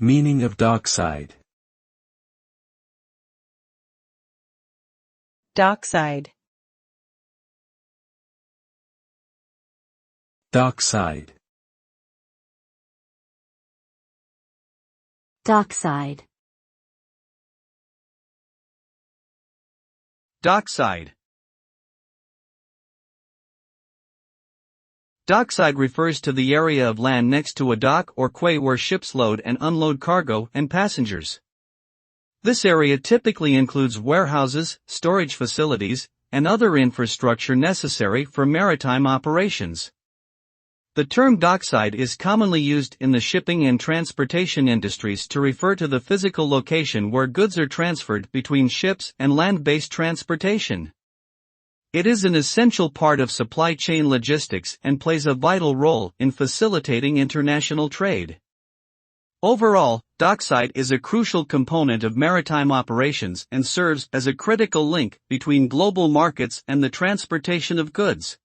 Meaning of dockside. Dockside. Dockside. Dockside. Dockside. Dockside refers to the area of land next to a dock or quay where ships load and unload cargo and passengers. This area typically includes warehouses, storage facilities, and other infrastructure necessary for maritime operations. The term dockside is commonly used in the shipping and transportation industries to refer to the physical location where goods are transferred between ships and land-based transportation. It is an essential part of supply chain logistics and plays a vital role in facilitating international trade. Overall, dockside is a crucial component of maritime operations and serves as a critical link between global markets and the transportation of goods.